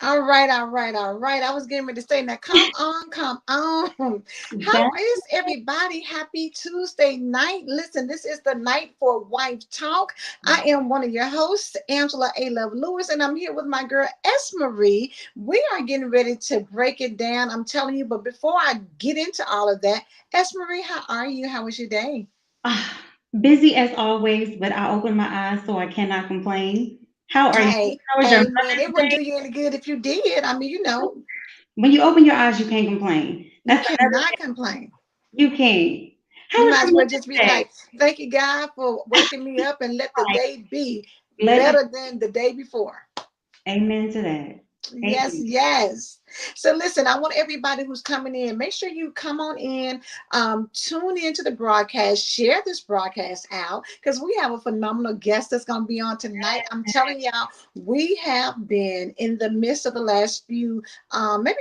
All right, all right, all right. I was getting ready to say, now come on, come on. How That is everybody? Happy Tuesday night. Listen, this is the night for Wife Talk. I am one of your hosts, Angela A. Love Lewis, and I'm here with my girl S. Marie. We are getting ready to break it down. I'm telling you, but before I get into all of that, S. Marie, how are you? How was your day? busy as always, but I open my eyes so I cannot complain. How are you? Hey, How was your amen. Mother's It wouldn't do Day? you any good if you did. I mean, When you open your eyes, you can't complain. you That's another cannot thing. complain. You can't. How You was might your as well just Mother's be Day? like, thank you, God, for waking me up and let the Right. day be Let the better than the day before. amen to that. Yes, Amen. yes. So listen, I want everybody who's coming in, make sure you come on in, tune into the broadcast, share this broadcast out because we have a phenomenal guest that's going to be on tonight. I'm telling y'all, we have been in the midst of the last few, maybe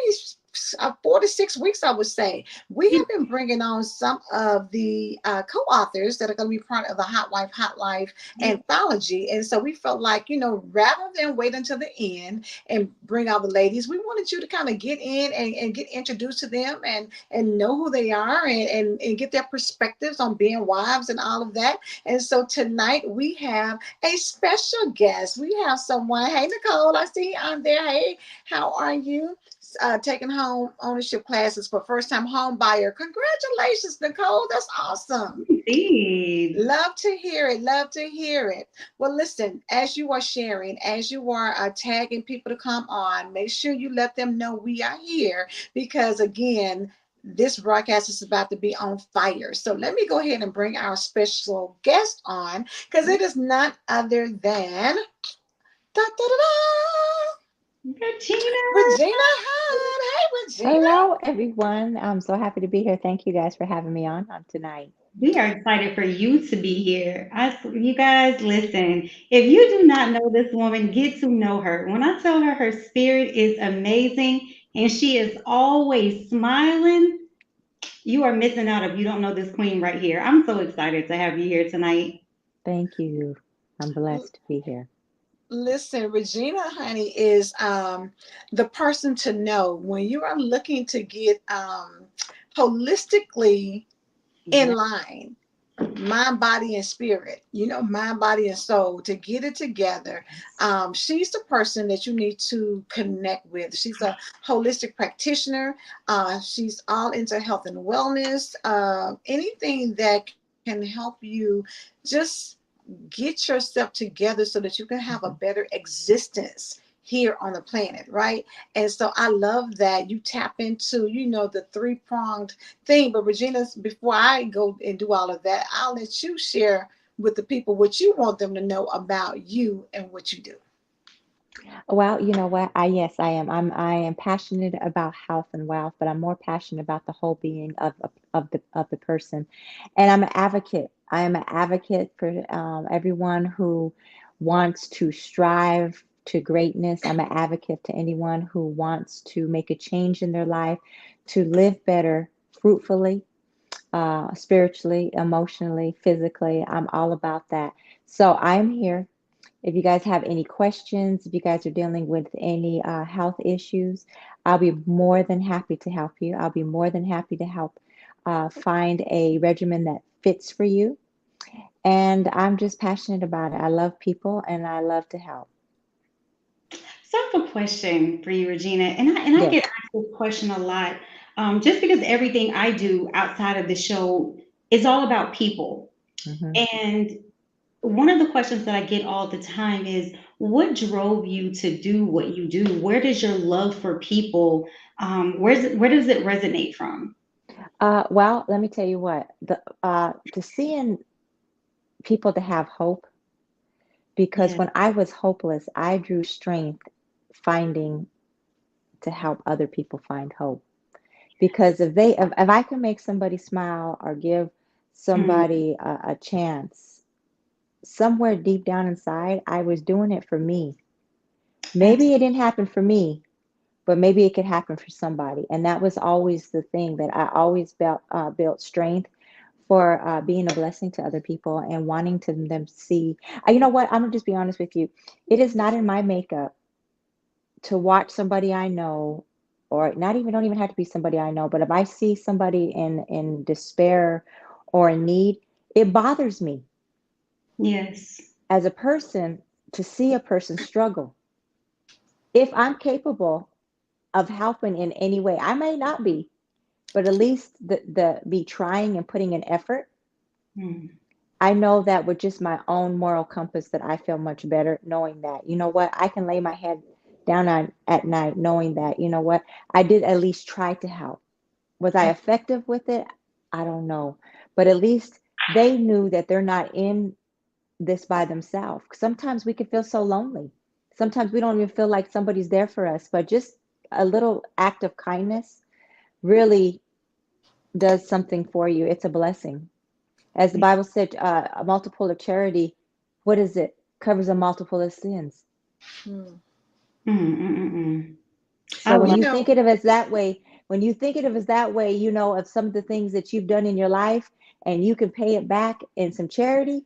4 to 6 weeks, I would say. We have been bringing on some of the co-authors that are going to be part of the Hot Life anthology. And so we felt like, rather than wait until the end, and bring out the ladies. We wanted you to kind of get in and get introduced to them and know who they are and get their perspectives on being wives and all of that. And so tonight we have a special guest. We have someone. Hey, Nicole, I see you on there. Hey, how are you? Taking home ownership classes for first time home buyer. Congratulations, Nicole. That's awesome. Indeed. Love to hear it. Love to hear it. Well, listen, as you are sharing, as you are tagging people to come on, make sure you let them know we are here because, again, this broadcast is about to be on fire. So let me go ahead and bring our special guest on because it is none other than da, da, da, da, Regina. Regina Hutt. Hey, Regina. Hello, everyone. I'm so happy to be here. Thank you guys for having me on tonight. We are excited for you to be here. You guys, listen. If you do not know this woman, get to know her. When I tell her her spirit is amazing and she is always smiling, you are missing out if you don't know this queen right here. I'm so excited to have you here tonight. Thank you. I'm L- blessed to be here. Listen, Regina, honey, is the person to know when you are looking to get holistically in Yeah. line, mind, body, and spirit, mind, body, and soul, to get it together. She's the person that you need to connect with. She's a holistic practitioner. She's all into health and wellness, anything that can help you just get yourself together so that you can have a Mhm. better existence here on the planet, right? And so I love that you tap into, the three-pronged thing. But Regina, before I go and do all of that, I'll let you share with the people what you want them to know about you and what you do. Well, you know what? Yes, I am. I am passionate about health and wealth, but I'm more passionate about the whole being of the person. And I'm an advocate. I am an advocate for everyone who wants to strive to greatness. I'm an advocate to anyone who wants to make a change in their life, to live better, fruitfully, spiritually, emotionally, physically. I'm all about that. So I'm here. If you guys have any questions, if you guys are dealing with any health issues, I'll be more than happy to help you. I'll be more than happy to help find a regimen that fits for you. And I'm just passionate about it. I love people and I love to help. So I have a question for you, Regina, and I get Yes. asked this question a lot, just because everything I do outside of the show is all about people. Hmm. And one of the questions that I get all the time is, what drove you to do what you do? Where does your love for people, where does it resonate from? Well, let me tell you what, to seeing people to have hope, because Yeah. when I was hopeless, I drew strength finding to help other people find hope. Because if I can make somebody smile or give Mm, somebody a chance, somewhere deep down inside, I was doing it for me. Maybe it didn't happen for me, but maybe it could happen for somebody. And that was always the thing that I always built strength for being a blessing to other people and wanting to them see. You know what? I'm gonna just be honest with you. It is not in my makeup to watch somebody I know, or not even don't even have to be somebody I know, but if I see somebody in despair or in need, it bothers me Yes. as a person to see a person struggle. If I'm capable of helping in any way, I may not be, but at least the be trying and putting an effort. Mm. I know that with just my own moral compass that I feel much better knowing that, you know what, I can lay my head down on at night knowing that, you know what, I did at least try to help. Was I effective with it? I don't know. But at least they knew that they're not in this by themselves. Sometimes we can feel so lonely. Sometimes we don't even feel like somebody's there for us, but just a little act of kindness really does something for you. It's a blessing. As the Bible said, a multiple of charity, what is it? Covers a multiple of sins. Hmm. Mm, mm, mm, mm. I So when You love. you know, think of it as that way, when you think of it as that way, you know of some of the things that you've done in your life and you can pay it back in some charity.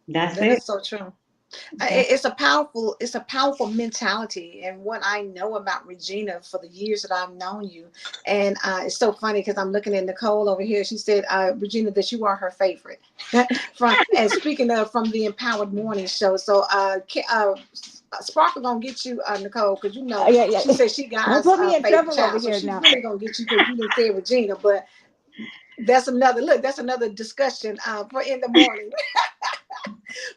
That's that it. is so true. That's It's a powerful mentality, and what I know about Regina for the years that I've known you. And it's so funny because I'm looking at Nicole over here. She said, Regina, that you are her favorite. From and speaking of from the Empowered Morning Show. So Sparkle gonna get you, Nicole, because you know yeah, she yeah. said she Don't God's put me in favorite trouble over child, so here she's now. really gonna get you because you didn't say Regina. But that's another look. That's another discussion for in the morning.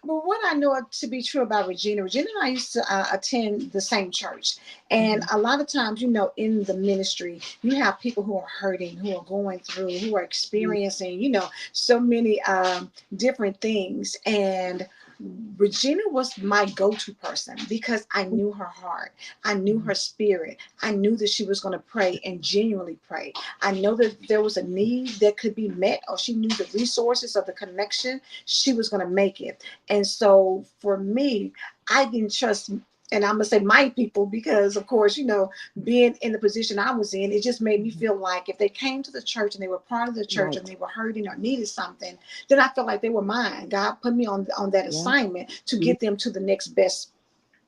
But what I know to be true about Regina, Regina and I used to attend the same church. And Mhm. a lot of times, in the ministry, you have people who are hurting, who are going through, who are experiencing, so many different things. And Regina was my go to person because I knew her heart. I knew her spirit. I knew that she was going to pray and genuinely pray. I know that there was a need that could be met, or she knew the resources of the connection. She was going to make it. And so for me, I didn't trust, and I'm gonna say my people because, of course, being in the position I was in, it just made me Mhm. feel like if they came to the church and they were part of the church and Right. they were hurting or needed something, then I felt like they were mine. God put me on that Yeah. assignment to get them to the next best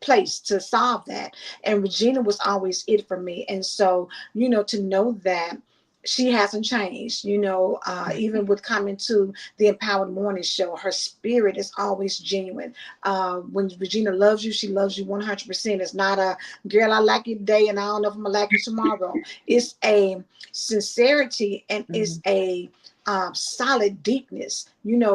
place to solve that. And Regina was always it for me. And so, to know that she hasn't changed, even with coming to the Empowered Morning Show, her spirit is always genuine. When Regina loves you, she loves you 100%. It's not a girl, I like you today and I don't know if I'm gonna like you tomorrow. It's a sincerity, and Hmm. it's a solid deepness,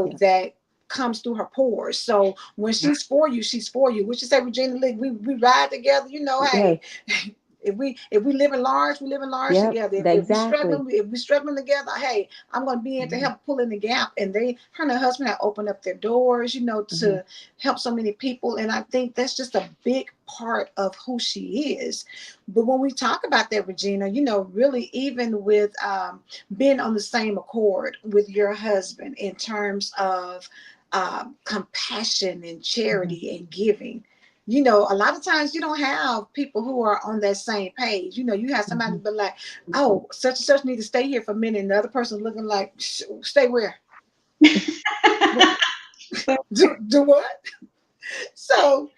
Yeah. that comes through her pores. So when she's for you. Which is say, Regina, look, we ride together. Hey, Hey. if we live in large, we live in large Yep. together. If we Exactly. struggling, if we struggling together, hey, I'm gonna be in to Mhm. help pull in the gap. And her and her husband have opened up their doors, Hmm. to help so many people. And I think that's just a big part of who she is. But when we talk about that, Regina, really even with being on the same accord with your husband in terms of compassion and Hmm. charity and giving. A lot of times you don't have people who are on that same page. You have somebody Hmm. be like, oh, such and such need to stay here for a minute. And the other person looking like, stay where? Do what? So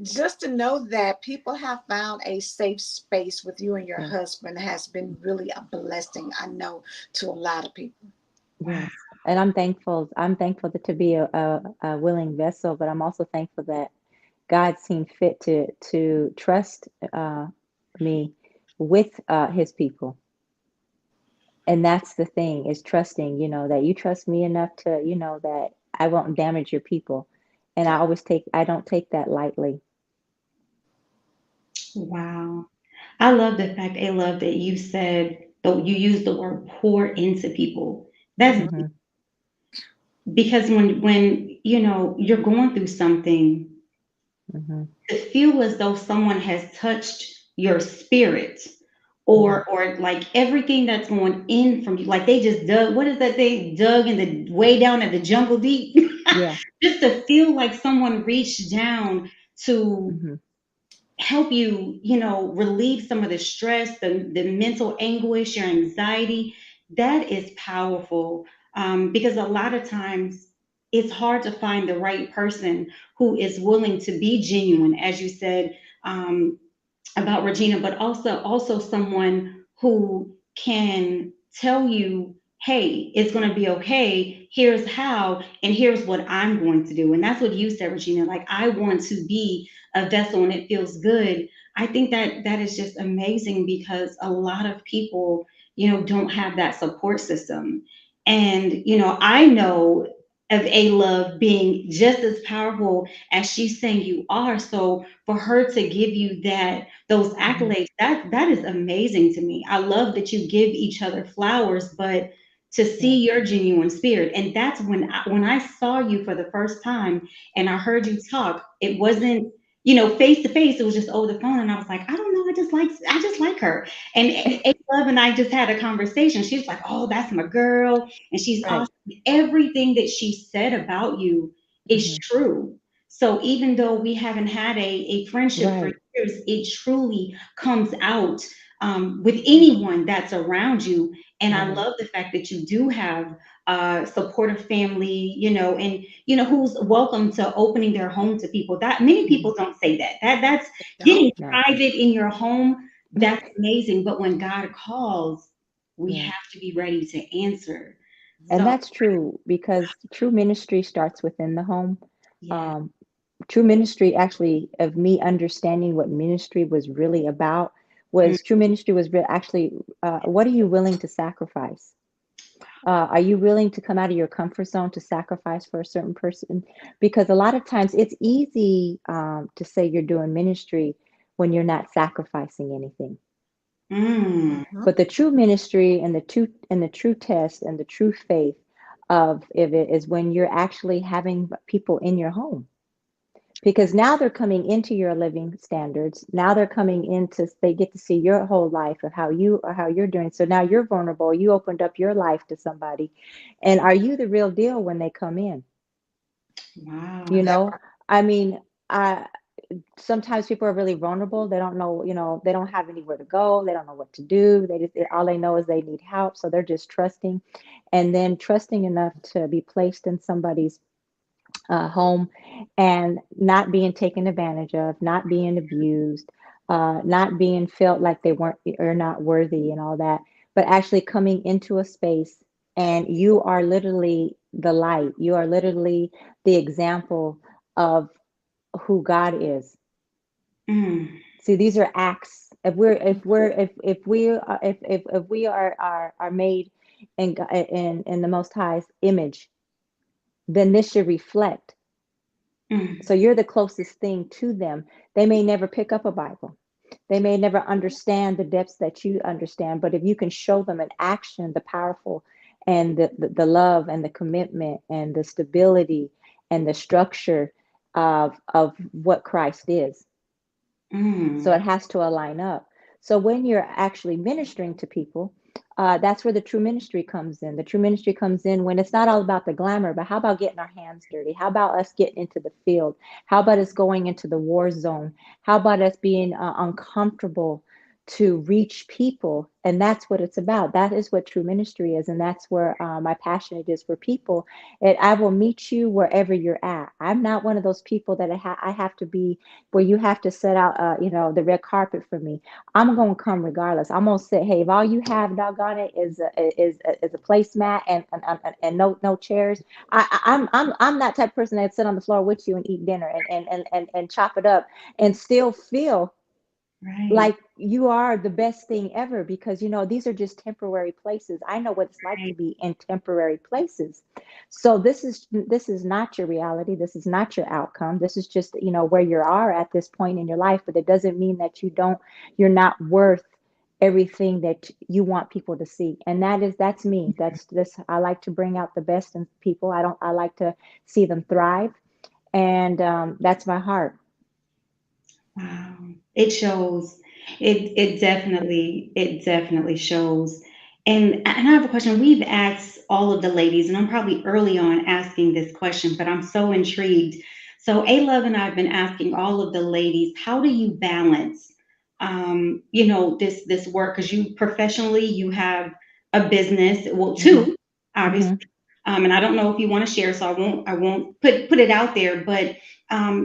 just to know that people have found a safe space with you and your Yeah. husband has been really a blessing, I know, to a lot of people. Wow. Yes. And I'm thankful. I'm thankful to be a willing vessel, but I'm also thankful that God seen fit to trust me with His people. And that's the thing is trusting, that you trust me enough to, that I won't damage your people. And Yeah. I don't take that lightly. Wow. I love the fact, I love that you said, though you used the word pour into people. That's Mhm. Hmm. because when you're going through something, Hmm. to feel as though someone has touched your spirit, Hmm. or like everything that's going in from you, like they just dug, what is that they dug in the way down at the jungle deep? Yeah. Just to feel like someone reached down to Hmm. help you, relieve some of the stress, the mental anguish, your anxiety. That is powerful. Because a lot of times, it's hard to find the right person who is willing to be genuine, as you said, about Regina, but also someone who can tell you, hey, it's going to be okay. Here's how, and here's what I'm going to do. And that's what you said, Regina. Like, I want to be a vessel, and it feels good. I think that that is just amazing because a lot of people, don't have that support system. And I know of a love being just as powerful as she's saying you are. So for her to give you those Mhm. accolades, that is amazing to me. I love that you give each other flowers, but to Yeah. see your genuine spirit. And that's when I saw you for the first time and I heard you talk. It wasn't, face to face. It was just over the phone, and I was like, I don't know, I just like her. And A Love and I just had a conversation. She was like, oh, that's my girl, and she's Right. awesome. Everything that she said about you is Hmm. true. So even though we haven't had a friendship for Right. years, it truly comes out with anyone that's around you. And I Right. love the fact that you do have supportive family, and who's welcome to opening their home to people. That many Mhm. people don't say that. That's Don't. getting No. private in your home. That's amazing. But when God calls, we Yeah. have to be ready to answer. And So that's true because true ministry starts within the home. yeah. Um, True ministry, actually, of me understanding what ministry was really about, Mm, was true ministry was actually, what are you willing to sacrifice? Are you willing to come out of your comfort zone to sacrifice for a certain person? Because a lot of times it's easy to say you're doing ministry when you're not sacrificing anything. mm, But the true ministry and the true test and the true faith of it is when you're actually having people in your home, because now they're coming into your living standards. Now they're coming into, they get to see your whole life of how you're doing. So now you're vulnerable. You opened up your life to somebody. And are you the real deal when they come in? You wow. That know, part. I mean, I sometimes people are really vulnerable. They don't know, they don't have anywhere to go. They don't know what to do. All they know is they need help. So they're just trusting, and then trusting enough to be placed in somebody's home, and not being taken advantage of, not being abused, not being felt like they weren't or not worthy and all that, but actually coming into a space and you are literally the light. You are literally the example of who God is. Mm, See, these are acts. If we are made in the Most High's image, then this should reflect. mm, So you're the closest thing to them. They may never pick up a Bible. They may never understand the depths that you understand, but if you can show them in action the powerful and the love and the commitment and the stability and the structure of what Christ is, so it mm, has to align up. So when you're actually ministering to people, that's where the true ministry comes in. The true ministry comes in when it's not all about the glamour, but how about getting our hands dirty? How about us getting into the field? How about us going into the war zone? How about us being uncomfortable to reach people? And that's what it's about. That is what true ministry is. And that's where my passion it is for people. And I will meet you wherever you're at. I'm not one of those people that I have to be where you have to set out, the red carpet for me. I'm gonna come regardless. I'm gonna say, hey, if all you have, doggone it, is a placemat and no chairs. I'm that type of person that sit on the floor with you and eat dinner and chop it up and still feel right, like you are the best thing ever, because these are just temporary places. I know what it's like to right, be in temporary places. So this is not your reality. This is not your outcome. This is just where you are at this point in your life, but it doesn't mean that you're not worth everything that you want people to see. And that's me. That's this. I like to bring out the best in people. I like to see them thrive, and that's my heart. wow. It shows. It definitely shows. And I have a question. We've asked all of the ladies, and I'm probably early on asking this question, but I'm so intrigued. So A Love and I have been asking all of the ladies, how do you balance, this work? Because you professionally, you have a business, well, Hmm. two, obviously. Hmm. And I don't know if you want to share, so I won't put it out there, but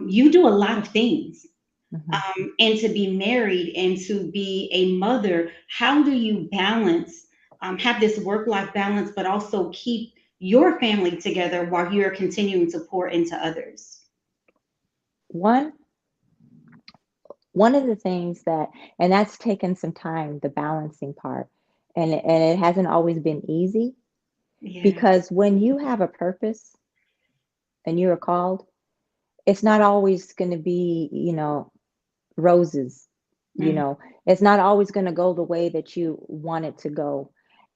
you do a lot of things. Mhm. And to be married and to be a mother, how do you balance, have this work life balance, but also keep your family together while you're continuing to pour into others? One one of the things that, and that's taken some time, the balancing part, and it hasn't always been easy, Yeah. because when you have a purpose and you are called, it's not always going to be, roses, you Mm, know, it's not always going to go the way that you want it to go.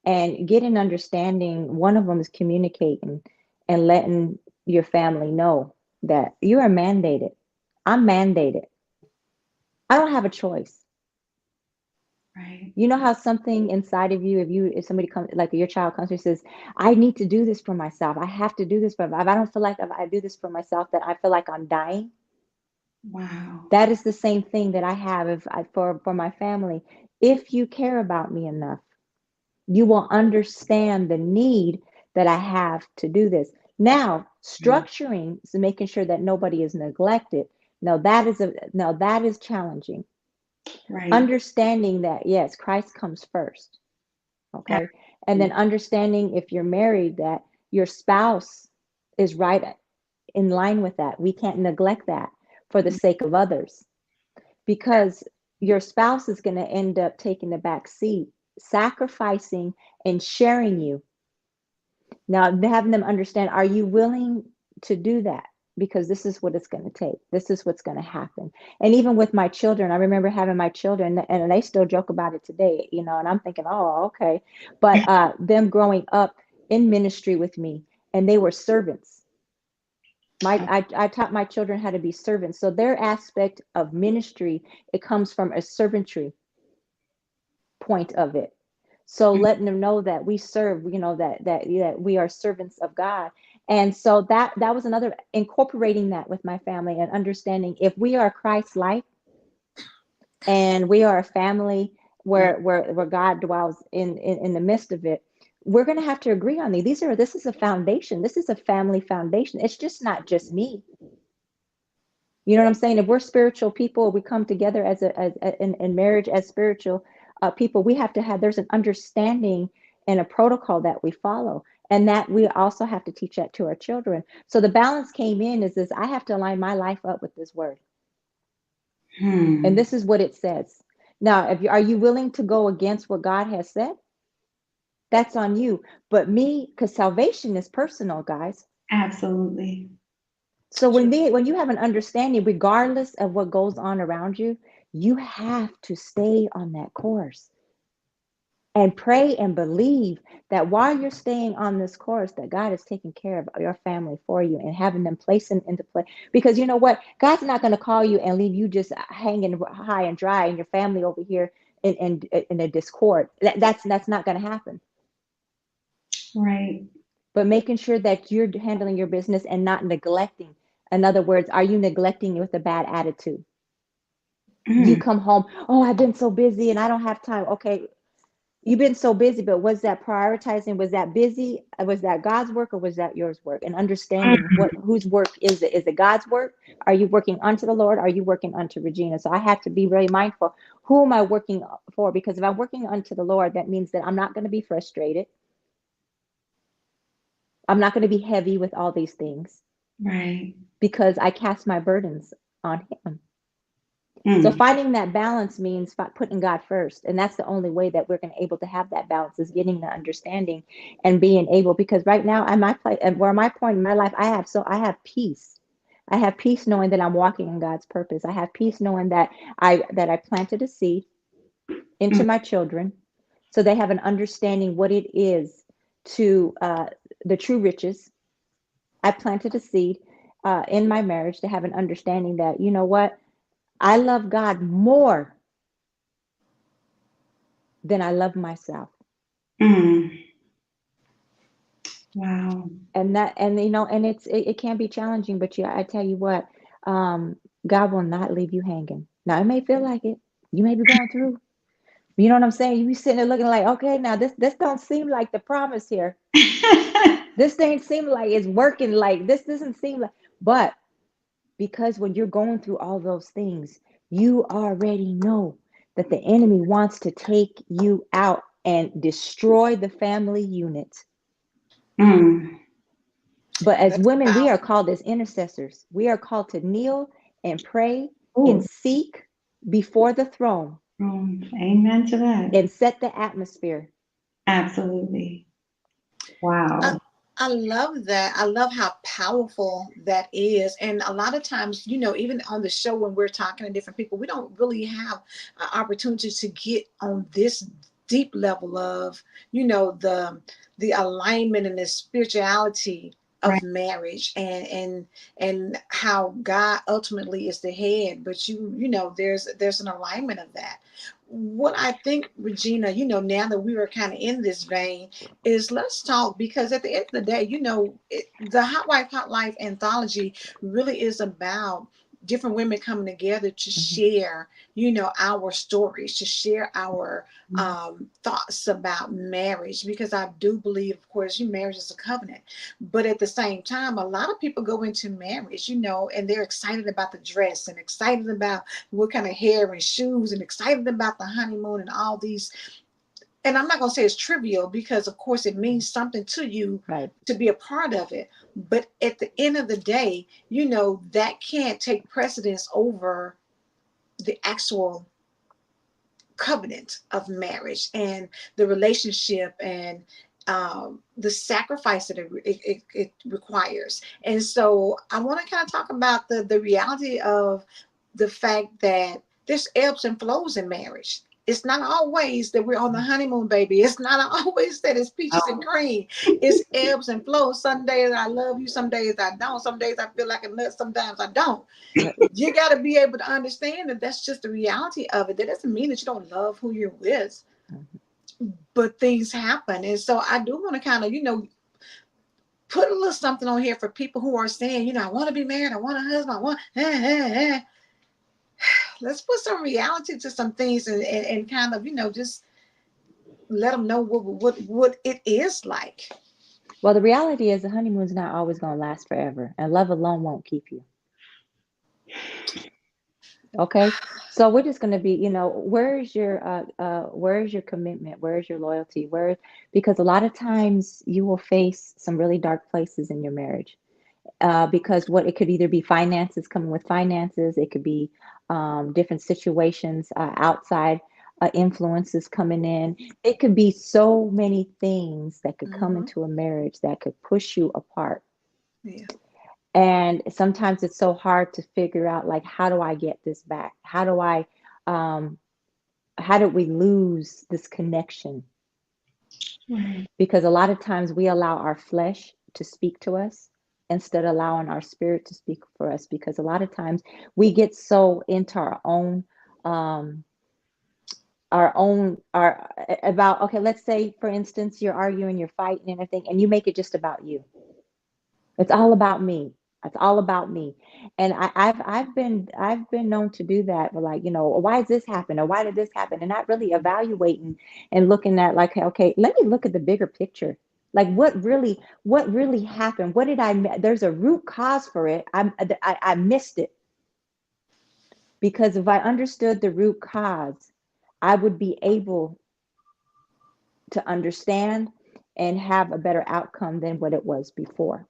And getting understanding, one of them is communicating and letting your family know that you are mandated. I'm mandated. I don't have a choice. right. You know how something inside of you, if somebody comes, like your child comes and says, I need to do this for myself. I have to do this for, if I don't feel like if I do this for myself, that I feel like I'm dying. Wow. That is the same thing that I have for my family. If you care about me enough, you will understand the need that I have to do this. Now, Mm, structuring, so making sure that nobody is neglected. Now that is challenging. right. Understanding that yes, Christ comes first, okay? And then Absolutely. understanding, if you're married, that your spouse is right in line with that. We can't neglect that for the sake of others, because your spouse is going to end up taking the back seat, sacrificing and sharing you. Now, having them understand, are you willing to do that? Because this is what it's going to take. This is what's going to happen. And even with my children, I remember having my children, and they still joke about it today, and I'm thinking, oh, okay. But them growing up in ministry with me, and they were servants. I taught my children how to be servants. So their aspect of ministry, it comes from a servantry point of it. So Mm, letting them know that we serve, that we are servants of God. And so that was another, incorporating that with my family and understanding, if we are Christ like, and we are a family mm, where God dwells in the midst of it, we're going to have to agree on these. This is a foundation. This is a family foundation. It's just not just me. You know what I'm saying? If we're spiritual people, we come together in marriage as spiritual people. We have to have, there's an understanding and a protocol that we follow, and that we also have to teach that to our children. So the balance came in is this: I have to align my life up with this word, and hmm. this is what it says. Now, if you are you willing to go against what God has said, that's on you. But me, because salvation is personal, guys. Absolutely. So True. when you have an understanding, regardless of what goes on around you, you have to stay on that course and pray and believe that while you're staying on this course, that God is taking care of your family for you and having them placed into place. Because you know what? God's not going to call you and leave you just hanging high and dry, and your family over here in a discord. That's not going to happen. Right. But making sure that you're handling your business and not neglecting. In other words, are you neglecting it with a bad attitude? You Mm. come home, oh, I've been so busy and I don't have time. Okay, you've been so busy, but was that prioritizing? Was that busy? Was that God's work or was that yours work? And understanding whose work is it? Is it God's work? Are you working unto the Lord? Are you working unto Regina? So I have to be very mindful. Who am I working for? Because if I'm working unto the Lord, that means that I'm not going to be frustrated. I'm not going to be heavy with all these things, Right. because I cast my burdens on Him. So Mm. finding that balance means putting God first, and that's the only way that we're going to able to have that balance, is getting the understanding and being able. Because right now, at my place, at where my point in my life, I have peace. I have peace knowing that I'm walking in God's purpose. I have peace knowing that I planted a seed into Mm. my children, so they have an understanding what it is to the true riches. I planted a seed in my marriage to have an understanding that, you know what, I love God more than I love myself. Mm. Wow. And it can be challenging, but yeah, I tell you what, um, God will not leave you hanging. Now it may feel like it. You may be going through. You know what I'm saying? You be sitting there looking like, okay, now this don't seem like the promise here. This thing seem like it's working. Like this doesn't seem like, but because when you're going through all those things, you already know that the enemy wants to take you out and destroy the family unit. Mm. But as That's women, we are powerful. called as intercessors. We are called to kneel and pray and Oh, seek before the throne amen to that. and set the atmosphere. Absolutely. I, Wow. I love that. I love how powerful that is. And a lot of times, even on the show when we're talking to different people, we don't really have opportunities to get on this deep level of, the alignment and the spirituality of Right. marriage, and how God ultimately is the head. But there's an alignment of that. What I think, Regina, now that we were kind of in this vein, is let's talk, because at the end of the day, the Hot Wife Hot Life anthology really is about different women coming together to Mhm. share, our stories, to share our Mm. thoughts about marriage, because I do believe, of course, marriage is a covenant. But at the same time, a lot of people go into marriage, and they're excited about the dress and excited about what kind of hair and shoes and excited about the honeymoon and all these. And I'm not going to say it's trivial, because of course it means something to you Right. to be a part of it. But at the end of the day, that can't take precedence over the actual covenant of marriage and the relationship, and the sacrifice that it requires. And so I want to kind of talk about the reality of the fact that there's ebbs and flows in marriage. It's not always that we're on the honeymoon, baby. It's not always that it's peaches and Oh, cream. It's ebbs and flows. Some days I love you, some days I don't. Some days I feel like a nut, sometimes I don't. Right. You got to be able to understand that that's just the reality of it. That doesn't mean that you don't love who you're with, but things happen. And so I do want to kind of, put a little something on here for people who are saying, I want to be married, I want a husband, I want, let's put some reality to some things, and kind of, just let them know what it is like. Well, the reality is the honeymoon's not always going to last forever, and love alone won't keep you. Okay, so we're just going to be, where's your commitment? Where's your loyalty? Where, because a lot of times you will face some really dark places in your marriage. Because what it could either be finances coming with finances, it could be different situations, outside influences coming in. It could be so many things that could come Hmm. into a marriage that could push you apart. Yeah. And sometimes it's so hard to figure out, like, how do I get this back? Um, how did we lose this connection? right. Because a lot of times we allow our flesh to speak to us instead of allowing our spirit to speak for us, because a lot of times we get so into um our about, okay, let's say for instance you're arguing, you're fighting and everything, and you make it just about you. It's all about me. It's all about me. And I've been known to do that. But like, why does this happen? Or why did this happen? And not really evaluating and looking at, like, okay, let me look at the bigger picture. Like what really happened? What did there's a root cause for it. I missed it, because if I understood the root cause, I would be able to understand and have a better outcome than what it was before.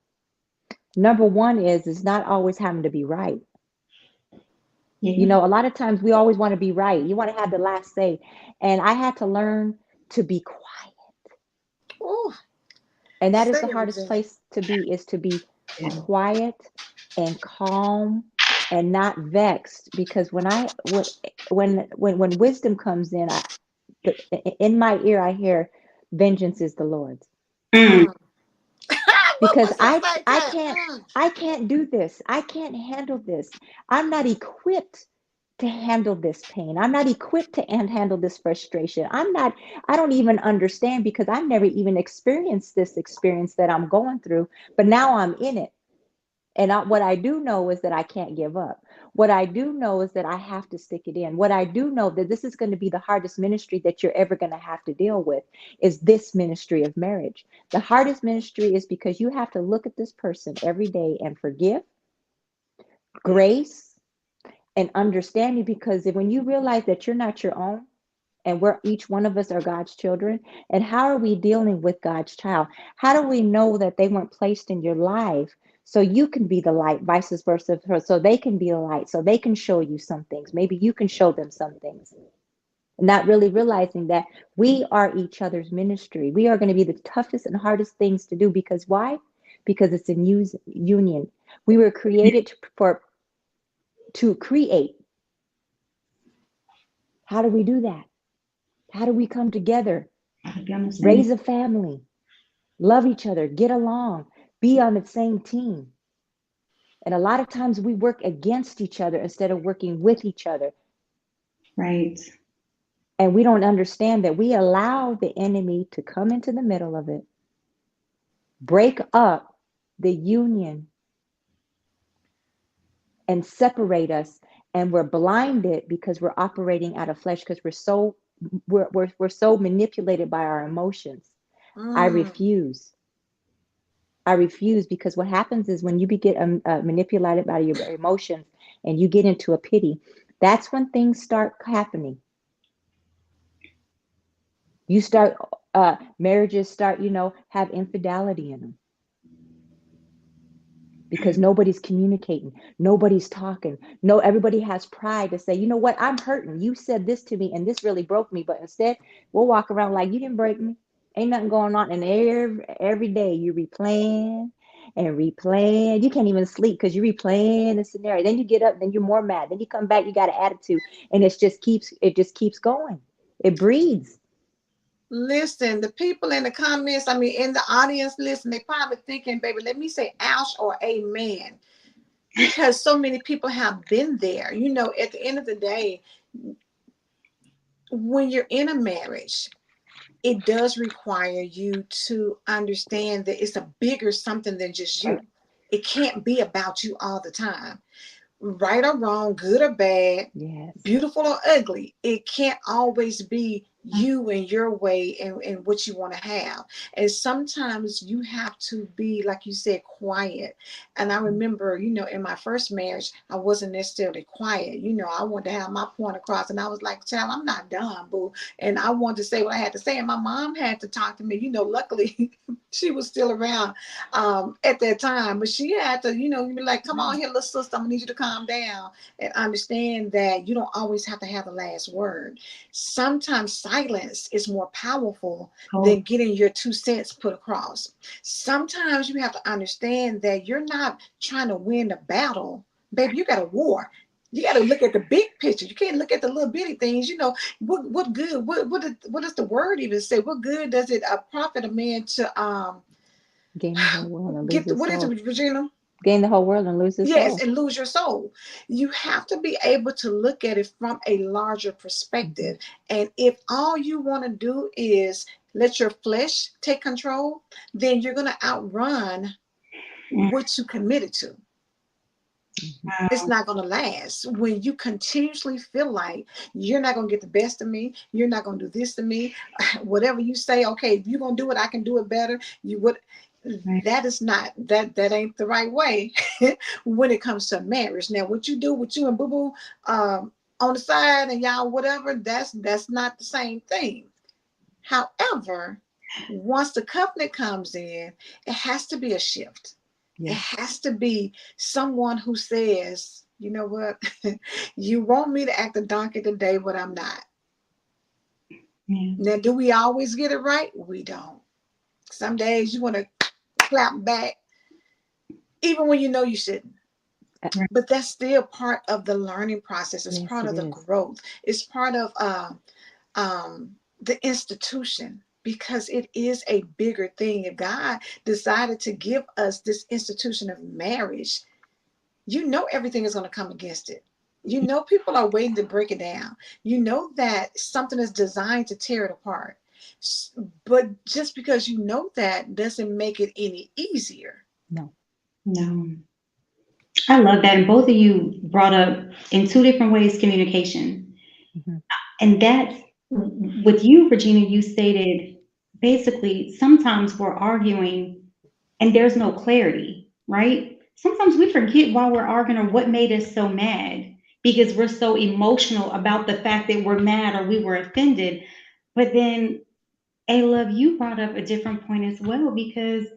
Number one is not always having to be right. Yeah. A lot of times we always want to be right. You want to have the last say. And I had to learn to be quiet. Oh, And that is say the it, hardest Regina. place to be, is to be Yeah. quiet and calm and not vexed. Because when wisdom comes in, in my ear I hear, vengeance is the Lord's. Mm. Mm. What Because was it like I that? can't I can't do this. I can't handle this. I'm not equipped to handle this pain. I'm not equipped to handle this frustration. I don't even understand, because I've never even experienced this experience that I'm going through, but now I'm in it. And what I do know is that I can't give up. What I do know is that I have to stick it in. What I do know that this is going to be the hardest ministry that you're ever going to have to deal with is this ministry of marriage. The hardest ministry is because you have to look at this person every day and forgive, grace, and understanding. Because when you realize that you're not your own, and we're each one of us are God's children. And how are we dealing with God's child? How do we know that they weren't placed in your life so you can be the light, vice versa, so they can be a light, so they can show you some things. Maybe you can show them some things. Not really realizing that we are each other's ministry. We are going to be the toughest and hardest things to do because why? Because it's in union. We were created to create. How do we do that? How do we come together? Gotta be on the same. Raise a family, love each other, get along, be on the same team. And a lot of times we work against each other instead of working with each other. Right. And we don't understand that we allow the enemy to come into the middle of it, break up the union, and separate us. And we're blinded because we're operating out of flesh because we're so manipulated by our emotions. I Mm. refuse. I refuse because what happens is when you get manipulated by your emotions and you get into a pity, that's when things start happening. You start, marriages start, have infidelity in them because nobody's communicating, nobody's talking. No, everybody has pride to say, you know what, I'm hurting. You said this to me and this really broke me. But instead, we'll walk around like you didn't break me. Ain't nothing going on. And every day you replaying and replaying. You can't even sleep because you're replaying the scenario. Then you get up, then you're more mad. Then you come back, you got an attitude, and it just keeps going. It breeds. Listen, the people in the comments, I mean, in the audience, listen, they probably thinking, baby, let me say ouch or amen. Because so many people have been there. At the end of the day, when you're in a marriage, it does require you to understand that it's a bigger something than just you. It can't be about you all the time. Right or wrong, good or bad, Yes. beautiful or ugly, it can't always be you and your way and what you want to have. And sometimes you have to be, like you said, quiet. And I remember, in my first marriage, I wasn't necessarily quiet. I wanted to have my point across, and I was like, child, I'm not done, boo. And I wanted to say what I had to say. And my mom had to talk to me. Luckily, she was still around at that time, but she had to, be like, come on here, little sister, I'm gonna need you to calm down and understand that you don't always have to have the last word. Sometimes silence is more powerful Oh, than getting your 2 cents put across. Sometimes you have to understand that you're not trying to win the battle, baby. You got a war. You got to look at the big picture. You can't look at the little bitty things. What good? What does the word even say? What good does it profit a man to Gain the whole world and lose get the, his what is soul. it, Regina? Gain the whole world and lose his Yes, soul. and lose your soul. You have to be able to look at it from a larger Mm-hmm. perspective. And if all you want to do is let your flesh take control, then you're going to outrun what you committed to. Mm-hmm. It's wow. not going to last when you continuously feel like you're not going to get the best of me. You're not going to do this to me. Whatever you say, okay, if you're going to do it, I can do it better. You would. Right. That is not that ain't the right way when it comes to marriage. Now, what you do with you and Boo Boo on the side and y'all whatever, that's not the same thing. However, once the covenant comes in, it has to be a shift. It Yes. has to be someone who says, you know what, you want me to act a donkey today, but I'm not. Yeah. Now, do we always get it right? We don't. Some days you want to clap back, even when you know you shouldn't. Right. But that's still part of the learning process. It's Yes, part it of the is. growth. It's part of the institution, because it is a bigger thing. If God decided to give us this institution of marriage, everything is going to come against it. People are waiting to break it down. That something is designed to tear it apart. But just because you know that doesn't make it any easier. No. No. I love that. And both of you brought up in two different ways communication. Mhm. And that's with you, Regina, you stated basically sometimes we're arguing and there's no clarity, right? Sometimes we forget why we're arguing or what made us so mad because we're so emotional about the fact that we're mad or we were offended. But then, A Love, you brought up a different point as well because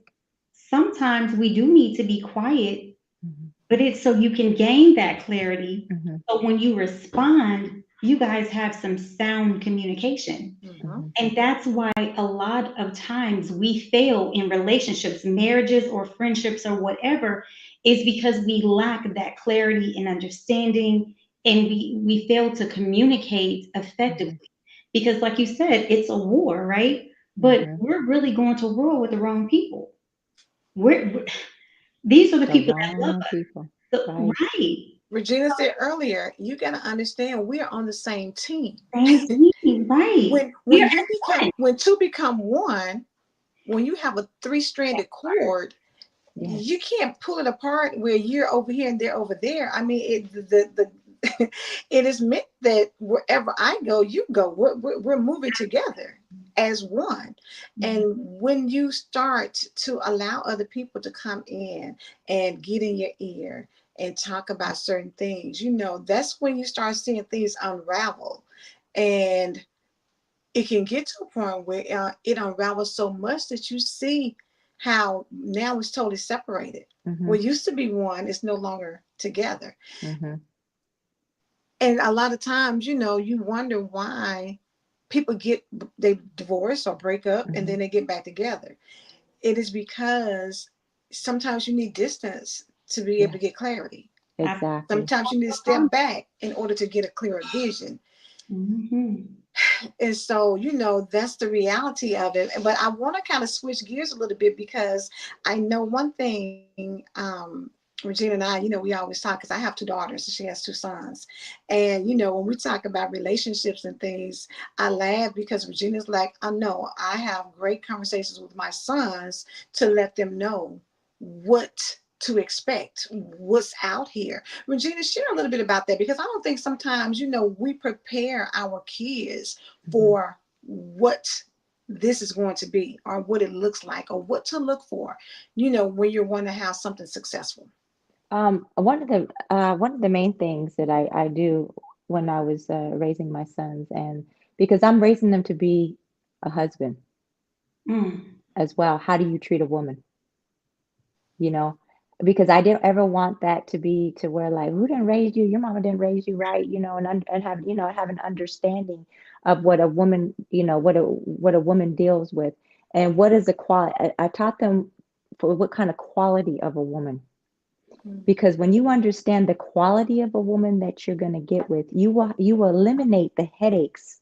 sometimes we do need to be quiet, Mhm. but it's so you can gain that clarity. Mhm. So when you respond, you guys have some sound communication. Mhm. Mhm. And that's why a lot of times we fail in relationships, marriages, or friendships, or whatever, is because we lack that clarity and understanding and we fail to communicate effectively. Mhm. Because, like you said, it's a war, right? But Mhm. we're really going to war with the wrong people. We're these are the The people that love wrong us. people. So, Right. right. Regina said earlier, you got to understand we are on the same team. Same thing, right. We are as one. When two become one, when you have a three-stranded cord, you Yes. can't pull it apart where you're over here and they're over there. I mean, the it is meant that wherever I go, you go. We're moving together as one. And when you start to allow other people to come in and get in your ear and talk about certain things, that's when you start seeing things unravel. And it can get to a point where it unravels so much that you see how now it's totally separated. Mhm. What used to be one is no longer together. Mhm. And a lot of times, you wonder why people they divorce or break up and Mhm. then they get back together. It is because sometimes you need distance to be able to Yes. get clarity. Exactly. Sometimes you need to step back in order to get a clearer vision. Mm-hmm. And so, that's the reality of it. But I want to kind of switch gears a little bit because I know one thing. Regina and I, we always talk because I have two daughters and she has two sons. And, when we talk about relationships and things, I laugh because Regina's like, I know I have great conversations with my sons to let them know what to expect, what's out here. Regina, share a little bit about that because I don't think sometimes, we prepare our kids Mhm. for what this is going to be or what it looks like or what to look for, when you want to have something successful. One of the main things that I do when I was raising my sons, and because I'm raising them to be a husband Mm. as well. How do you treat a woman? You know, because I didn't ever want that to be to where like, who didn't raise you? Your mama didn't raise you right, and have have an understanding of what a woman, what a woman deals with, and what is the quality. I taught them for what kind of quality of a woman. Because when you understand the quality of a woman that you're going to get with, you will eliminate the headaches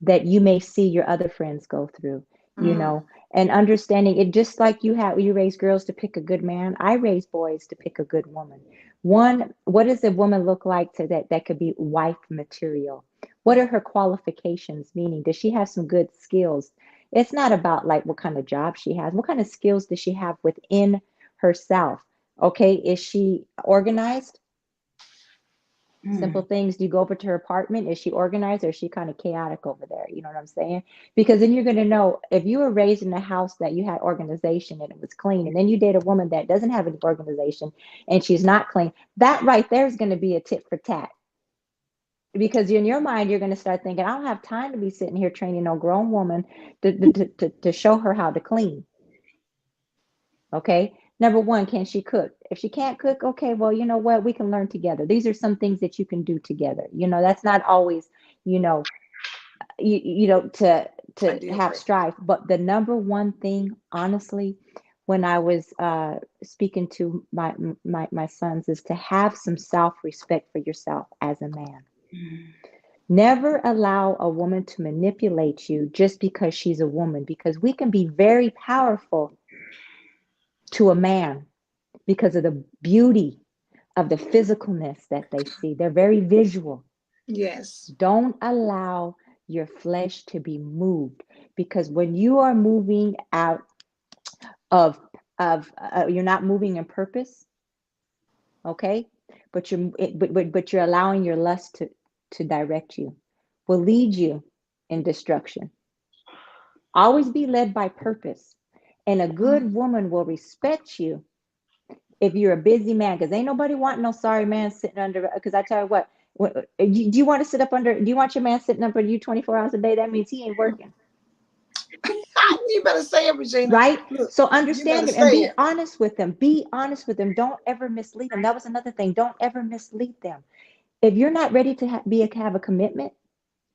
that you may see your other friends go through, you Mm, know, and understanding it just like you raise girls to pick a good man, I raise boys to pick a good woman. One, what does a woman look like to that could be wife material? What are her qualifications? Meaning, does she have some good skills? It's not about like what kind of job she has. What kind of skills does she have within herself? Okay, is she organized? Simple Mm. things. Do you go over to her apartment? Is she organized or is she kind of chaotic over there? You know what I'm saying? Because then you're going to know if you were raised in a house that you had organization and it was clean, and then you date a woman that doesn't have any organization and she's not clean, that right there is going to be a tit for tat. Because in your mind, you're going to start thinking, I don't have time to be sitting here training no grown woman to show her how to clean. Okay. Number one, can she cook? If she can't cook, okay, well, you know what? We can learn together. These are some things that you can do together. That's not always, you know, to a deal have breaker. strife. But the number one thing, honestly, when I was speaking to my sons, is to have some self-respect for yourself as a man. Never allow a woman to manipulate you just because she's a woman, because we can be very powerful to a man because of the beauty of the physicalness that they see. They're very visual. Yes. Don't allow your flesh to be moved, because when you are moving out of you're not moving in purpose, okay? But you're allowing your lust to direct you, will lead you in destruction. Always be led by purpose. And a good woman will respect you if you're a busy man, because ain't nobody want no sorry man sitting under. Because I tell you what, do you want to sit up under? Do you want your man sitting up under you 24 hours a day? That means he ain't working, You better say it, Regina. right? Look, So you better understand him and say be it. honest with them. Be honest with them. Don't ever mislead them. That was another thing. Don't ever mislead them. If you're not ready to have a commitment,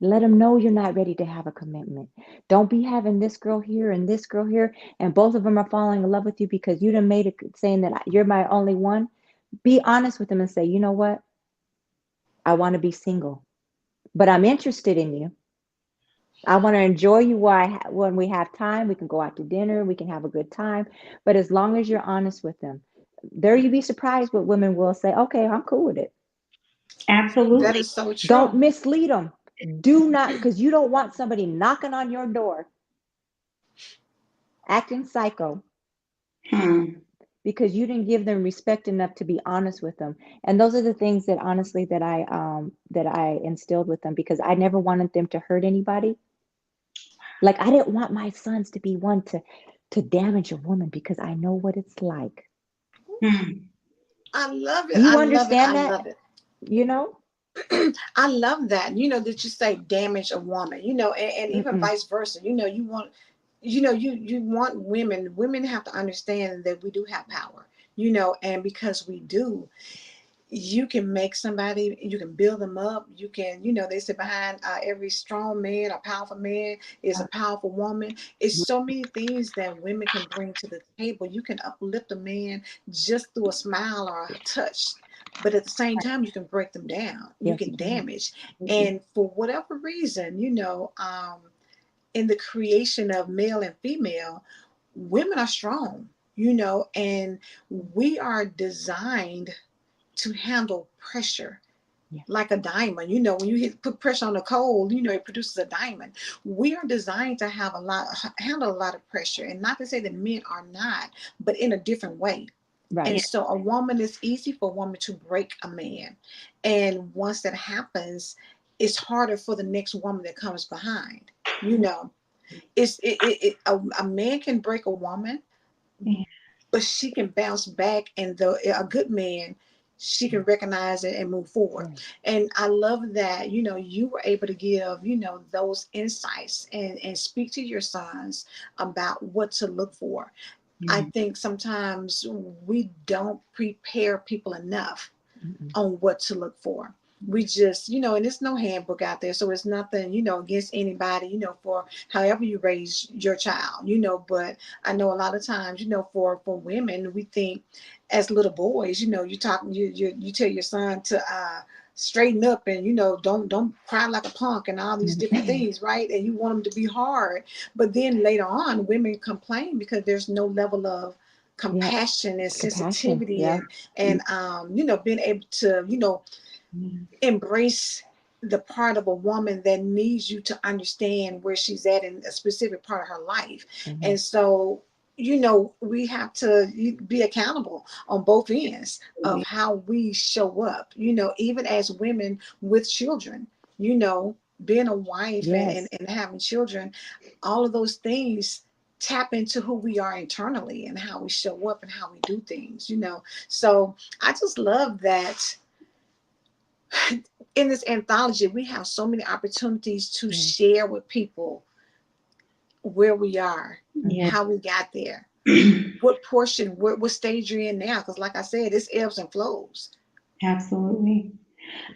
let them know you're not ready to have a commitment. Don't be having this girl here and this girl here, and both of them are falling in love with you because you done made it saying that you're my only one. Be honest with them and say, you know what? I want to be single, but I'm interested in you. I want to enjoy you while when we have time. We can go out to dinner. We can have a good time. But as long as you're honest with them, there you be surprised what women will say. Okay, I'm cool with it. That Absolutely. is so Don't true. mislead them. Do not, because you don't want somebody knocking on your door acting psycho Hmm. because you didn't give them respect enough to be honest with them. And those are the things that honestly that I instilled with them because I never wanted them to hurt anybody. Like I didn't want my sons to be one to damage a woman because I know what it's like. Hmm. I love Do it. I you love it. I understand love that? it. You know? I love that. That you say damage a woman, and even Mm-mm. vice versa. You want women have to understand that we do have power, and because we do, you can make somebody, you can build them up. You can, they say behind every strong man, a powerful man is a powerful woman. It's so many things that women can bring to the table. You can uplift a man just through a smile or a touch. But at the same time, you can break them down. You Yes, you can can. damage. Absolutely. And for whatever reason, in the creation of male and female, women are strong, and we are designed to handle pressure Yes. like a diamond. When you put pressure on a coal, it produces a diamond. We are designed to handle a lot of pressure, and not to say that men are not, but in a different way. And Right. Yeah. so a woman, it's easy for a woman to break a man. And once that happens, it's harder for the next woman that comes behind. You know, a man can break a woman, Yeah. but she can bounce back, and a good man, she can recognize it and move forward. Yes. And I love that you were able to give those insights and speak to your sons about what to look for. I Yeah. think sometimes we don't prepare people enough Mm-mm. on what to look for. We just, and there's no handbook out there. So it's nothing, against anybody, for however you raise your child, but I know a lot of times, for women, we think as little boys, you tell your son to straighten up and, don't cry like a punk and all these different things, right? And you want them to be hard. But then later on, women complain because there's no level of Yep. compassion and Compassion. sensitivity Yep. and being able to Yeah. embrace the part of a woman that needs you to understand where she's at in a specific part of her life. Hmm. And so we have to be accountable on both ends of how we show up, even as women with children, being a wife and, Yes. and having children, all of those things tap into who we are internally and how we show up and how we do things, so I just love that in this anthology we have so many opportunities to Yes. share with people where we are, Yeah. Hmm. how we got there, what portion, what stage you're in now, because like I said, it's ebbs and flows. Absolutely.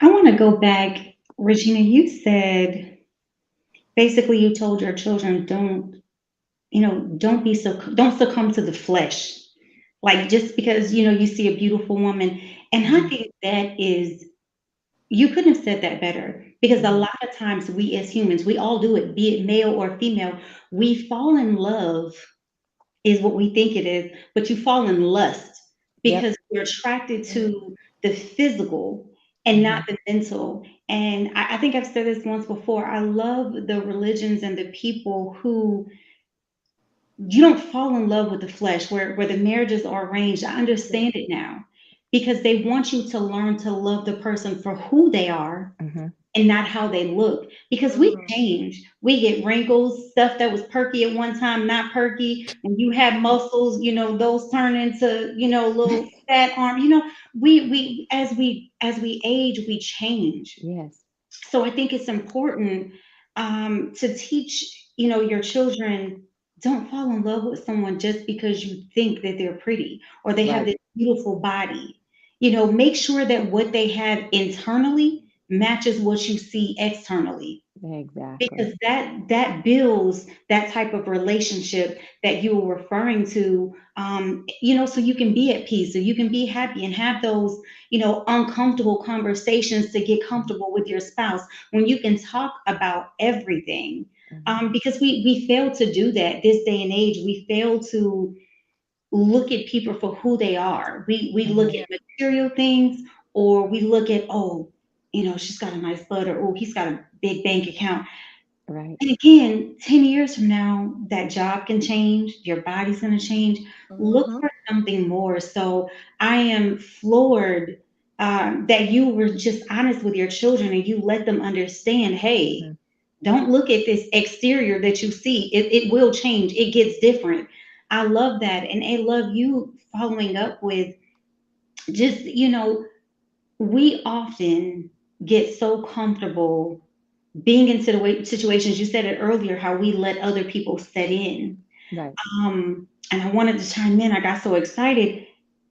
I want to go back. Regina, you said basically you told your children don't succumb to the flesh. Like just because you see a beautiful woman, and I Hmm. think that is you couldn't have said that better because a Hmm. lot of times we as humans, we all do it, be it male or female, we fall in love is what we think it is, but you fall in lust Yep. because you're attracted to the physical and not Hmm. the mental. And I think I've said this once before. I love the religions and the people who you don't fall in love with the flesh, where the marriages are arranged. I understand it now. because they want you to learn to love the person for who they are Mhm. and not how they look. Because we Mm-hmm. change. We get wrinkles, stuff that was perky at one time, not perky. When you have muscles, those turn into, little fat arm. We as we age, we change. Yes. So I think it's important to teach, your children, don't fall in love with someone just because you think that they're pretty or they have Right. this beautiful body. Make sure that what they have internally matches what you see externally, Exactly. because that builds that type of relationship that you were referring to, so you can be at peace, so you can be happy and have those, uncomfortable conversations to get comfortable with your spouse, when you can talk about everything. Mhm. Because we fail to do that this day and age. We fail to look at people for who they are. We look Mhm. Yeah. at material things, or we look at, oh, she's got a nice butt, or oh, he's got a big bank account. Right. And again, 10 years from now, that job can change, your body's going to change. Look Mm-hmm. for something more. So I am floored that you were just honest with your children and you let them understand, hey, Mhm. don't look at this exterior that you see. It will change, it gets different. I love that. And I love you following up with just, we often get so comfortable being in situations. You said it earlier, how we let other people set in. Right. And I wanted to chime in. I got so excited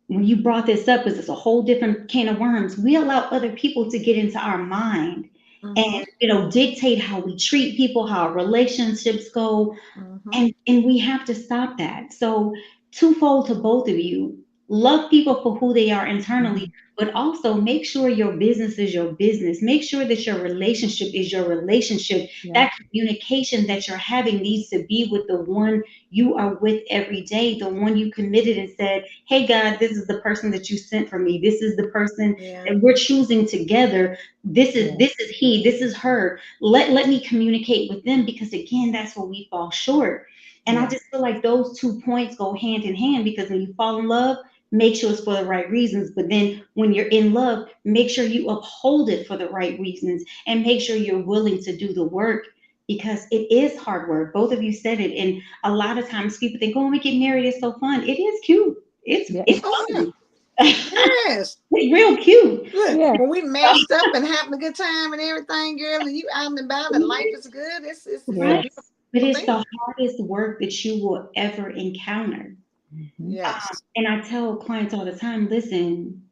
when you brought this up, because it's a whole different can of worms. We allow other people to get into our mind Mm-hmm. and, dictate how we treat people, how our relationships go, Mm-hmm. and we have to stop that. So twofold to both of you: love people for who they are internally, Mhm. but also make sure your business is your business. Make sure that your relationship is your relationship. Yeah. That communication that you're having needs to be with the one you are with every day, the one you committed and said, hey God, this is the person that you sent for me, this is the person Yeah. that we're choosing together, this is Yes. this is he, this is her. Let me communicate with them, because again, that's where we fall short. And I Yes. just feel like those 2 points go hand in hand, because when you fall in love, make sure it's for the right reasons. But then when you're in love, make sure you uphold it for the right reasons, and make sure you're willing to do the work, because it is hard work. Both of you said it. And a lot of times people think, oh, we get married, it's so fun. It is cute. Yeah. It's Oh yeah. fun. Yes. It's real cute. Look, Yeah. when we messed up and having a good time and everything, girl, and you out and about and life is good, it's a Right? Yes. beautiful But it's thing. the hardest work that you will ever encounter. Mhm. Yes. And I tell clients all the time, listen,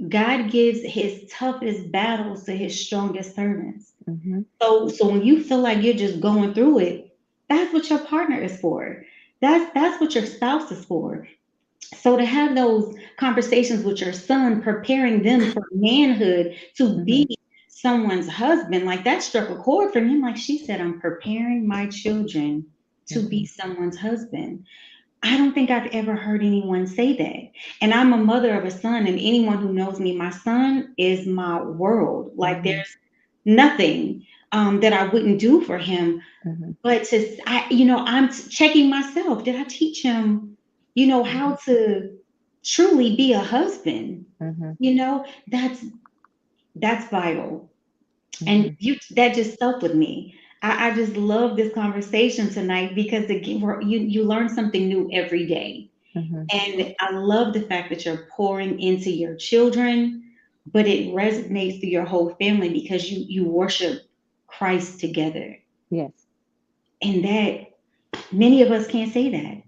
God gives his toughest battles to his strongest servants. Mhm. So when you feel like you're just going through it, that's what your partner is for. That's what your spouse is for. So to have those conversations with your son, preparing them for manhood, to be Mhm. someone's husband, like that struck a chord for him. Like she said, I'm preparing my children to be Mhm. someone's husband. I don't think I've ever heard anyone say that. And I'm a mother of a son, and anyone who knows me, my son is my world. Like Mhm. there's nothing that I wouldn't do for him. Mhm. But I'm checking myself. Did I teach him, how Mhm. to truly be a husband? Mhm. You know, that's vital. And Mhm. that just stuck with me. I just love this conversation tonight, because again, you learn something new every day. Mhm. Mm-hmm. And I love the fact that you're pouring into your children, but it resonates through your whole family, because you worship Christ together. Yes. And that, many of us can't say that.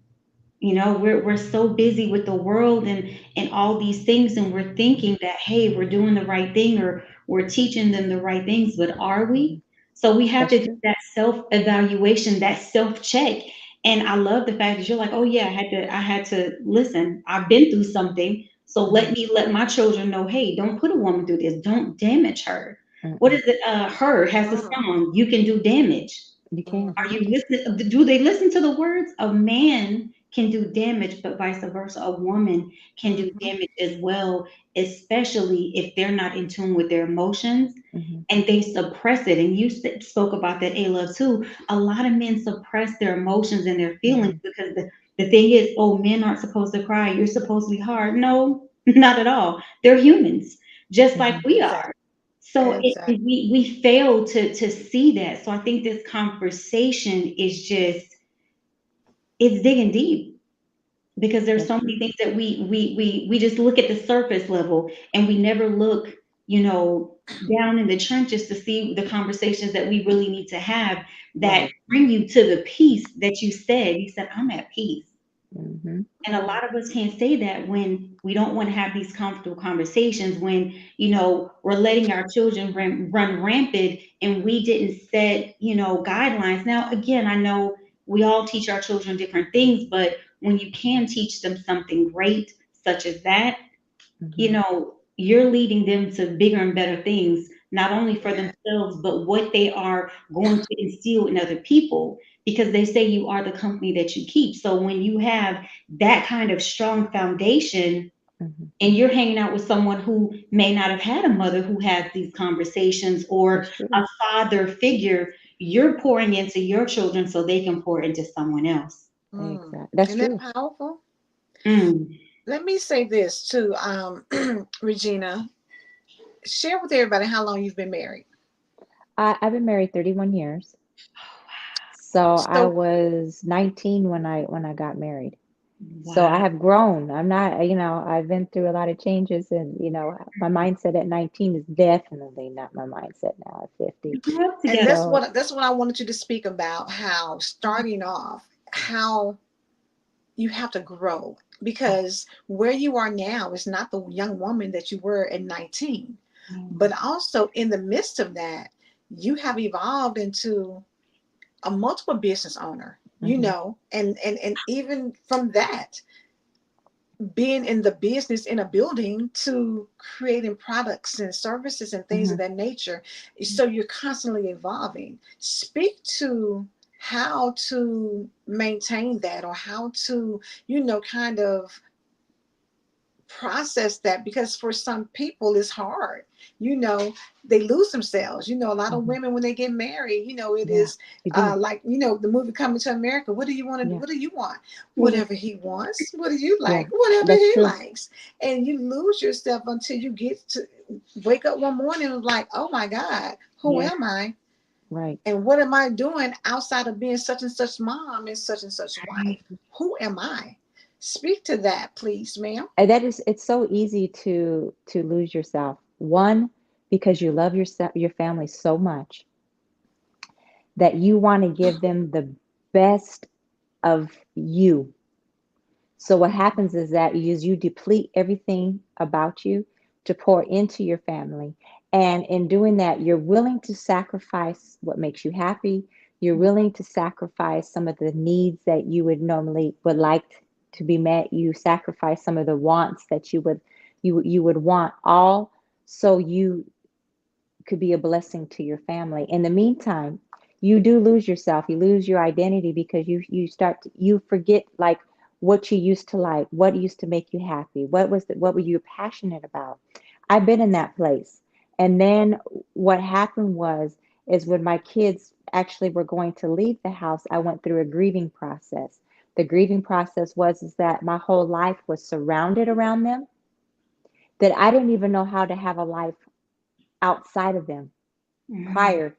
We're so busy with the world and all these things, and we're thinking that, hey, we're doing the right thing, or we're teaching them the right things, but are we? Mhm. So we have That's to do true. that self evaluation, that self check. And I love the fact that you're like, oh yeah, I had to listen, I've been through something, so let Mhm. me let my children know, hey, don't put a woman through this, don't damage her. What Mm-mm. is it? Her has the song, you can do damage. You can. Are Mm-hmm. you listening? Do they listen to the words? A man can do damage, but vice versa. A woman can do Mm-hmm. damage as well, especially if they're not in tune with their emotions Mhm. and they suppress it. And you spoke about that, A Love, too. A lot of men suppress their emotions and their feelings, Mhm. because the thing is, oh, men aren't supposed to cry. You're supposed to be hard. No, Not at all. They're humans, just like Hmm. we are. Exactly. So Exactly. we fail to see that. So I think this conversation is just, it's digging deep, because there's That's so true. many things that we just look at the surface level, and we never look, down in the trenches to see the conversations that we really need to have, that Right. bring you to the peace that you said. You said, I'm at peace. Hmm. And a Mm, lot of us can't say that when we don't want to have these comfortable conversations, when, we're letting our children run rampant, and we didn't set, guidelines. Now, again, I know we all teach our children different things, but when you can teach them something great, such as that, Hmm. you're leading them to bigger and better things, not only for yeah. themselves, but what they are going to instill in other people. Because they say you are the company that you keep. So when you have that kind of strong foundation, Hmm. and you're hanging out with someone who may not have had a mother who has these conversations, or That's true. a father figure, you're pouring into your children so they can pour into someone else. Mm. Exactly. That's Isn't that true. powerful? Mm. Let me say this too, Regina. Share with everybody how long you've been married. I've been married 31 years. So I So, was 19 when I got married. So I Wow. have grown. I'm not, I've been through a lot of changes, and my mindset at 19 is definitely not my mindset now at 50. We grew up and together. So, that's what I wanted you to speak about. How starting off, how you have to grow, because where you are now is not the young woman that you were at 19. But also in the midst of that, you have evolved into a multiple business owner, hmm, and even from that, being in the business in a building to creating products and services and things of hmm. that nature. So you're constantly evolving. Speak to how to maintain that, or how to, kind of process that, because for some people it's hard. you know they lose themselves. A lot of Hmm. women, when they get married, it Yeah, is you do. like, the movie Coming to America. What do you want to do? Yeah, What do you want? Yeah. Whatever he wants. What do you yeah, like? Whatever that's he true. likes. And you lose yourself until you get to wake up one morning and like, oh my God, who Yeah. am I? Right. And what am I doing outside of being such and such mom and such wife? Who am I? Speak to that, please, ma'am. And that is, it's so easy to lose yourself. One, because you love your family so much that you want to give them the best of you. So what happens is that you deplete everything about you to pour into your family. And in doing that, you're willing to sacrifice what makes you happy. You're willing to sacrifice some of the needs that you would normally would like to be met. You sacrifice some of the wants that you would want, all so you could be a blessing to your family. In the meantime, you do lose yourself. You lose your identity because you forget like what you used to like, what used to make you happy, what were you passionate about. I've been in that place. And then what happened was is when my kids actually were going to leave the house, I went through a grieving process. The grieving process was is that my whole life was surrounded around them, that I didn't even know how to have a life outside of them Mhm. prior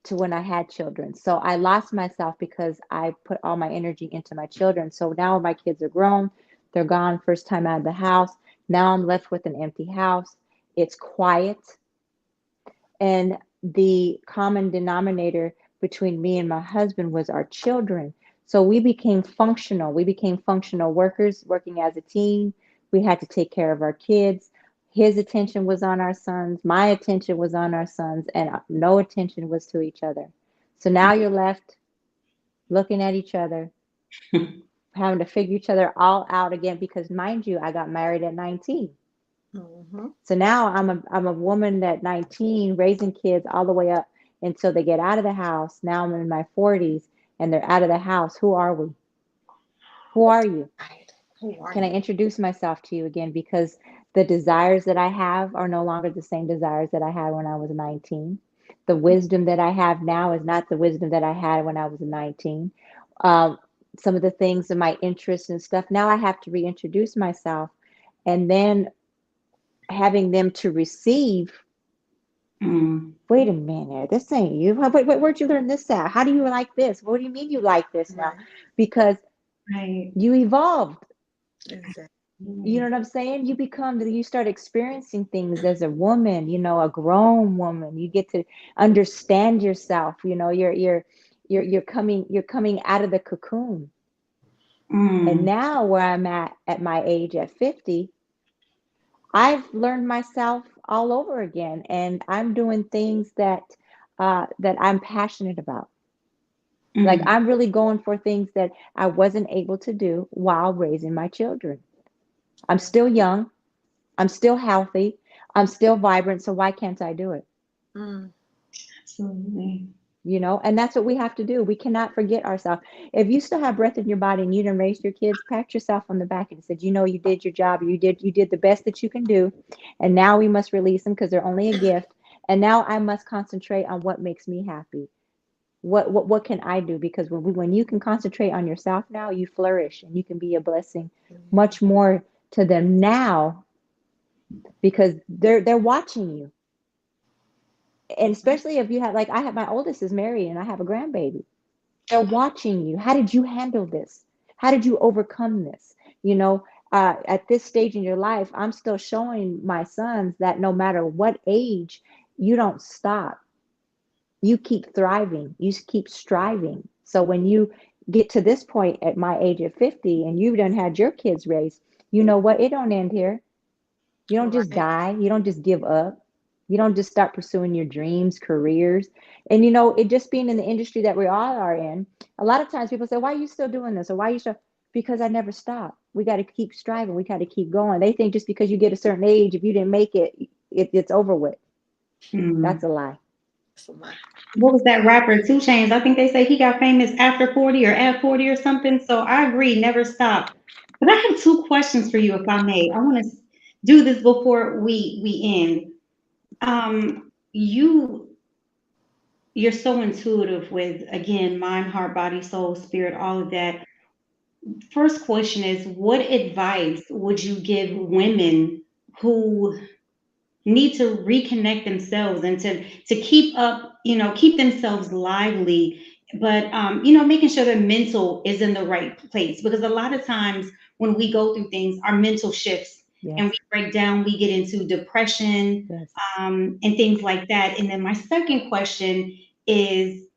to when I had children. So I lost myself because I put all my energy into my children. So now my kids are grown, they're gone, first time out of the house. Now I'm left with an empty house. It's quiet. And the common denominator between me and my husband was our children. So we became functional. We became functional workers working as a team. We had to take care of our kids. His attention was on our sons. My attention was on our sons, and no attention was to each other. So now you're left looking at each other, having to figure each other all out again because, mind you, I got married at 19. Mm-hmm. So now I'm a woman at 19 raising kids all the way up until they get out of the house. Now I'm in my 40s and they're out of the house. Who are we? Who are you? Right. Who are Can I you? introduce myself to you again? Because the desires that I have are no longer the same desires that I had when I was 19. The wisdom that I have now is not the wisdom that I had when I was 19. Um, some of the things in my interests and stuff, now I have to reintroduce myself. and then having them to receive, Mm. wait a minute, this ain't you. Where'd you learn this at? How do you like this? What do you mean you like this now? Right. Because Right. you evolved. Exactly. You know Mm. what I'm saying? You start experiencing things as a woman, a grown woman. You get to understand yourself. You're coming out of the cocoon. And Mm. now where I'm at my age at 50, I've learned myself all over again, and I'm doing things that I'm passionate about. Like Mm. I'm really going for things that I wasn't able to do while raising my children. I'm still young. I'm still healthy. I'm still vibrant. So why can't I do it? Mm. Absolutely. And that's what we have to do. We cannot forget ourselves. If you still have breath in your body and you didn't raise your kids, pat yourself on the back and said, you did your job. You did the best that you can do. And now we must release them because they're only a gift. And now I must concentrate on what makes me happy. What can I do? Because when you can concentrate on yourself now, you flourish and you can be a blessing much more to them now because they're watching you. And especially if you have, like, I have, my oldest is married and I have a grandbaby. They're watching you. How did you handle this? How did you overcome this? At this stage in your life, I'm still showing my sons that no matter what age, you don't stop. You keep thriving. You keep striving. So when you get to this point at my age of 50 and you've done had your kids raised, you know what? It don't end here. You don't just Right. die. You don't just give up. You don't just start pursuing your dreams, careers. And it just being in the industry that we all are in, a lot of times people say, why are you still doing this? Or why are you still? Because I never stop. We got to keep striving. We got to keep going. They think just because you get a certain age, if you didn't make it, it's over with. That's Mm. a lie. So my What was that rapper, 2 Chainz? I think they say he got famous after 40 or at 40 or something. So I agree, never stop. But I have two questions for you, if I may. I want to do this before we end. You you're so intuitive with, again, mind, heart, body, soul, spirit, all of that. First question is, what advice would you give women who need to reconnect themselves and to keep up, keep themselves lively, but making sure their mental is in the right place, because a lot of times when we go through things, our mental shifts and we Yes. break down, we get into depression, Yes. and things like that. And then my second question is,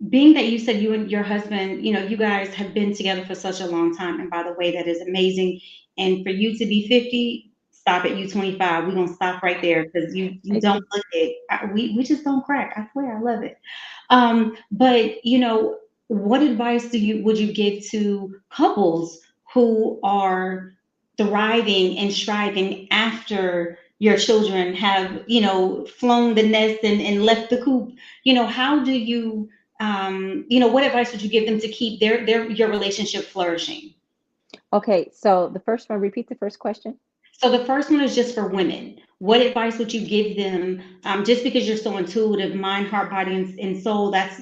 being that you said you and your husband, you guys have been together for such a long time, and by the way, that is amazing. And for you to be 50, stop at you 25. We're gonna stop right there because you Thank don't you. look it. We just don't crack. I swear, I love it. But what advice would you give to couples who are thriving and striving after your children have, flown the nest and left the coop? How do you, what advice would you give them to keep your relationship flourishing? Okay. So the first one, repeat the first question. So the first one is just for women. What advice would you give them? Just because you're so intuitive, mind, heart, body, and soul, that's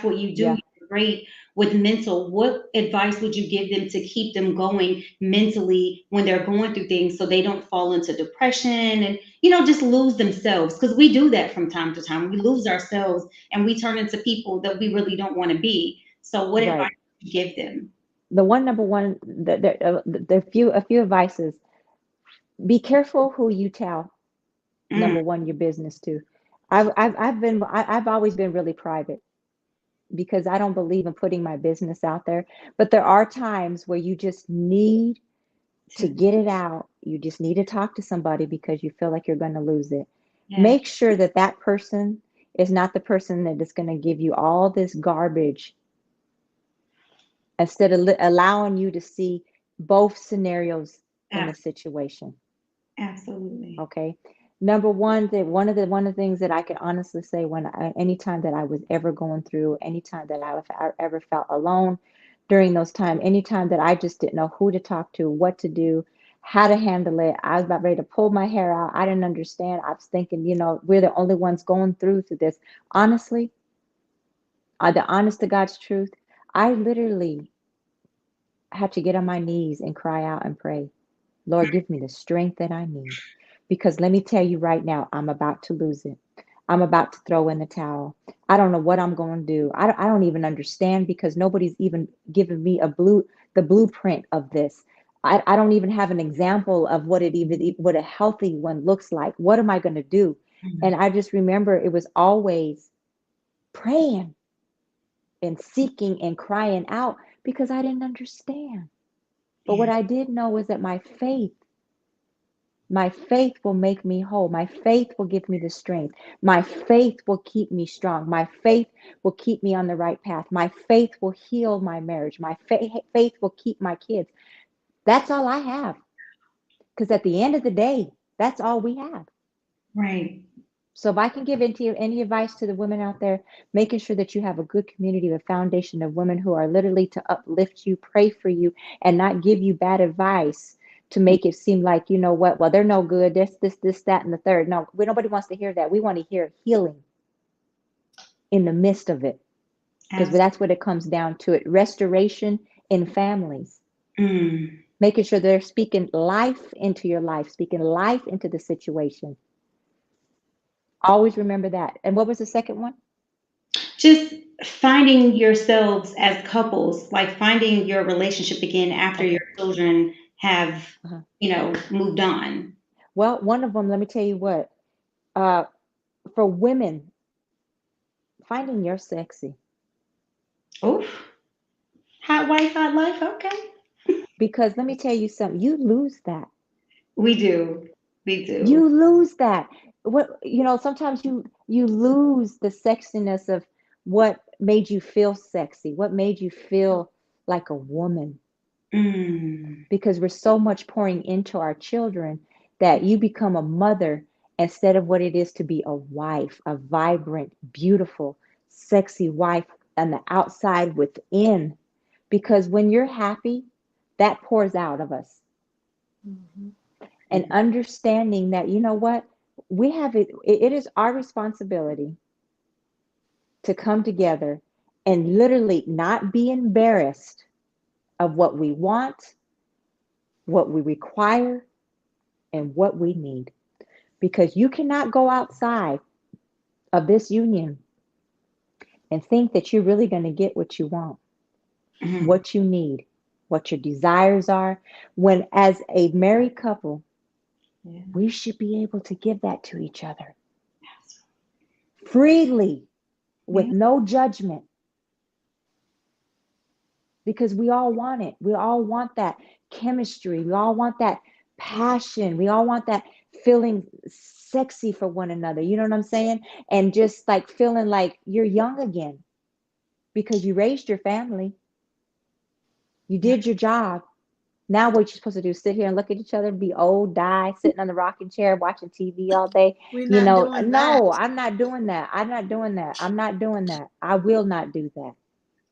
what you do. Yeah. You're great with mental. What advice would you give them to keep them going mentally when they're going through things so they don't fall into depression and, just lose themselves? Because we do that from time to time. We lose ourselves and we turn into people that we really don't want to be. So what advice Right. would you give them? The one number one, the a few advices. Be careful who you tell. Mm, Number one, your business to. I've always been really private because I don't believe in putting my business out there. But there are times where you just need to to- get it out. You just need to talk to somebody because you feel like you're going to lose it. yeah, Make sure that that person is not the person that is going to give you all this garbage instead of allowing you to see both scenarios in the ab- situation. absolutely. Okay. Number one, that one of the things that I can honestly say anytime that I was ever going through, anytime that I ever felt alone during those times, anytime that I just didn't know who to talk to, what to do, how to handle it, I was about ready to pull my hair out. I didn't understand. I was thinking, we're the only ones going through this. Honestly, the honest to God's truth, I literally I had to get on my knees and cry out and pray, Lord, give me the strength that I need. Because let me tell you right now, I'm about to lose it. I'm about to throw in the towel. I don't know what I'm going to do. I don't even understand because nobody's even given me the blueprint of this. I don't even have an example of what it even what a healthy one looks like. What am I going to do? And I just remember it was always praying and seeking and crying out because I didn't understand. But what Yeah. I did know was that my faith will make me whole. My faith will give me the strength. My faith will keep me strong. My faith will keep me on the right path. My faith will heal my marriage. My faith will keep my kids. That's all I have. Because at the end of the day, that's all we have. Right. So if I can give any advice to the women out there, making sure that you have a good community, a foundation of women who are literally to uplift you, pray for you, and not give you bad advice to make it seem like, you know what, well, they're no good, this, that, and the third. No, nobody wants to hear that. We want to hear healing in the midst of it, because Absolutely. that's what it comes down to it. Restoration in families, Mm. making sure they're speaking life into your life, speaking life into the situation. Always remember that. And what was the second one? Just finding yourselves as couples, like finding your relationship again after your Okay. children have, Uh-huh. moved on. Well, one of them, let me tell you what, uh, for women, finding your sexy. Oof. Hot wife, hot life. Okay. Because let me tell you something, you lose that. We do. We do. You lose that. Sometimes you lose the sexiness of what made you feel sexy, what made you feel like a woman. Mm. Because we're so much pouring into our children that you become a mother instead of what it is to be a wife, a vibrant, beautiful, sexy wife on the outside within. Because when you're happy, that pours out of us. Mhm. And understanding that, you know what, we have it is our responsibility to come together and literally not be embarrassed of what we want, what we require, and what we need. Because you cannot go outside of this union and think that you're really going to get what you want, Mm. what you need, what your desires are. When, as a married couple, Yeah. we should be able to give that to each other freely with Yeah. no judgment because we all want it. We all want that chemistry. We all want that passion. We all want that feeling sexy for one another. You know what I'm saying? And just like feeling like you're young again because you raised your family, you Yeah. did your job. Now what you're supposed to do, sit here and look at each other, be old, die, sitting on the rocking chair, watching TV all day. We're not doing that. No, I'm not doing that. I'm not doing that. I'm not doing that. I will not do that.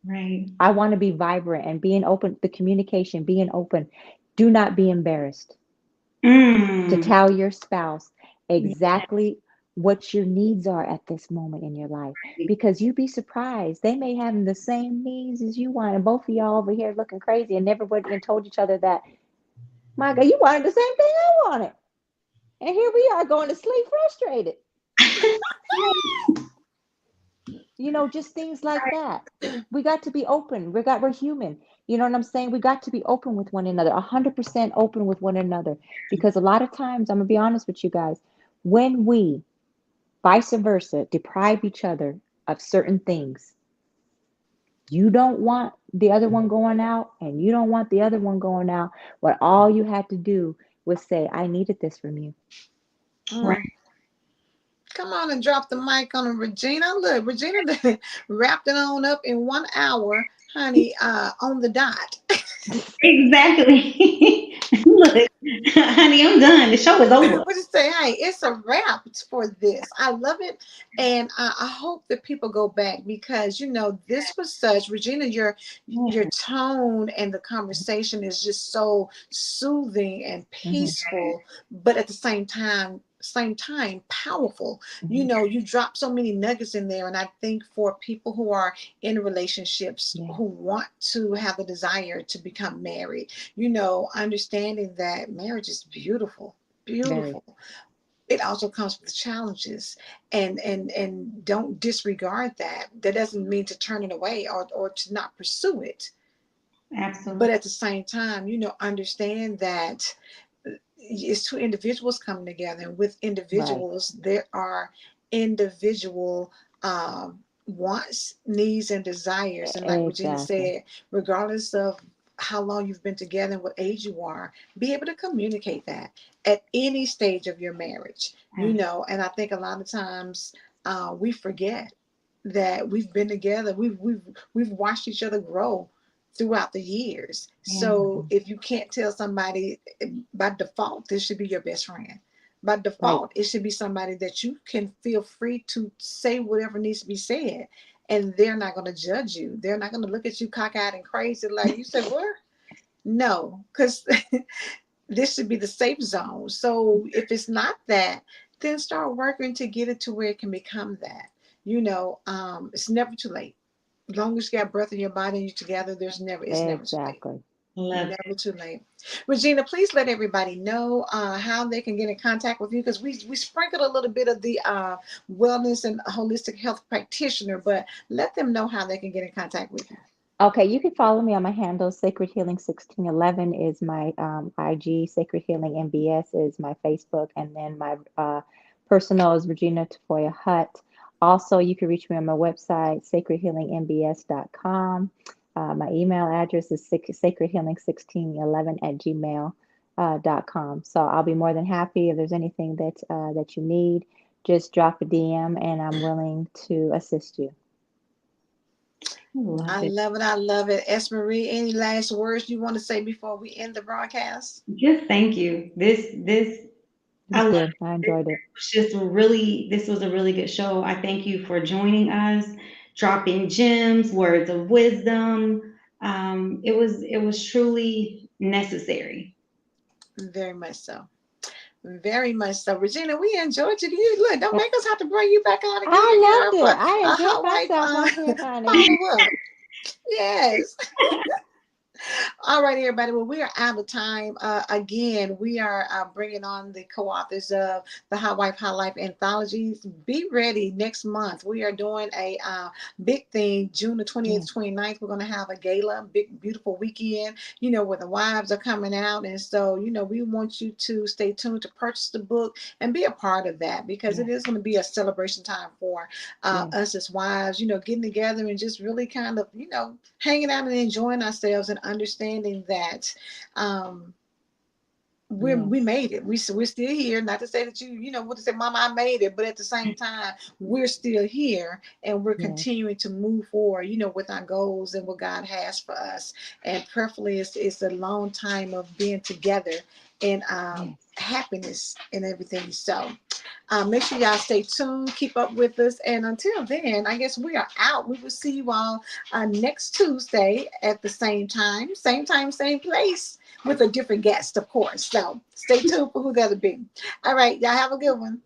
Right. I want to be vibrant and being open, the communication, being open. Do not be embarrassed to Mm. tell your spouse Yeah. exactly what your needs are at this moment in your life because you'd be surprised. They may have the same needs as you want, and both of y'all over here looking crazy and never went and told each other that, my God, you wanted the same thing I wanted. And here we are going to sleep frustrated. Just things like that. We got to be open. We're human. You know what I'm saying? We got to be open with one another, 100% open with one another. Because a lot of times, I'm gonna be honest with you guys, when we vice versa deprive each other of certain things, you don't want the other one going out, and you don't want the other one going out. But all you had to do was say, "I needed this from you." Right. Mm. Come on and drop the mic on Regina. Look, Regina wrapped it on up in 1 hour, honey, on the dot. Exactly. Look, honey, I'm done. The show is over. We just say, hey, it's a wrap for this. I love it, and I hope that people go back because this was such Regina. Your tone and the conversation is just so soothing and Mhm. peaceful, but at the same time, same time powerful. You Hmm. know, you drop so many nuggets in there. And I think for people who are in relationships Yeah, who want to have the desire to become married, you know, understanding that marriage is beautiful, very. beautiful. It also comes with challenges, and don't disregard that. That doesn't mean to turn it away or to not pursue it, but Absolutely. at the same time, you know, understand that it's two individuals coming together, and with Right. individuals there are individual wants, needs, and desires. And like Regina Exactly. said, regardless of how long you've been together and what age you are, be able to communicate that at any stage of your marriage, you Absolutely. know. And I think a lot of times we forget that we've been together, we've watched each other grow throughout the years. Yeah. So Hmm. if you can't tell somebody, by default, this should be your best friend. By Right. default, it should be somebody that you can feel free to say whatever needs to be said. And they're not going to judge you. They're not going to look at you cockeyed and crazy like you said, what? No, because this should be the safe zone. So if it's not that, then start working to get it to where it can become that. You know, it's never too late. As long as you got breath in your body and you're together, it's never too late. Exactly. Love Never too late. Regina, please let everybody know how they can get in contact with you, because we sprinkled a little bit of the wellness and holistic health practitioner, but let them know how they can get in contact with you. Okay, you can follow me on my handle. Sacred Healing 1611 is my IG. Sacred Healing MBS is my Facebook, and then my personal is Regina Tafoya Hutt. Also, you can reach me on my website, sacredhealingmbs.com. My email address is sacredhealing1611 at gmail.com. So I'll be more than happy if there's anything that you need. Just drop a DM, and I'm willing to assist you. I love it. love it. I love it. S. Marie, any last words you want to say before we end the broadcast? Just thank you. This It I was love good. I it. enjoyed it. This was a really good show. I thank you for joining us, dropping gems, words of wisdom. It was truly necessary. Very much so. Very much so. Regina, we enjoyed you. You look, don't make us have to bring you back on again, I girl, loved for it. I a enjoyed hot wife myself on here, honey. follow up. Yes. All right, everybody. Well, we are out of time. Again, we are bringing on the co-authors of the Hot Wife, Hot Life anthologies. Be ready next month. We are doing a big thing, June the 28th, Yes, 29th. We're going to have a gala, big, beautiful weekend, you know, where the wives are coming out. And so, you know, we want you to stay tuned to purchase the book and be a part of that, because it yes, is going to be a celebration time for yes, us as wives, you know, getting together and just really kind of, you know, hanging out and enjoying ourselves and understanding that um, yes, we made it. We're still here. Not to say that you know what to say, Mama, I made it, but at the same time, we're still here and we're yes, continuing to move forward. You know, with our goals and what God has for us. And preferably, it's a long time of being together and yes. happiness and everything. So. Make sure y'all stay tuned, keep up with us, and until then, I guess we are out. We will see you all next Tuesday at the same time, same place, with a different guest, of course. So stay tuned for who that'll be. All right, y'all have a good one.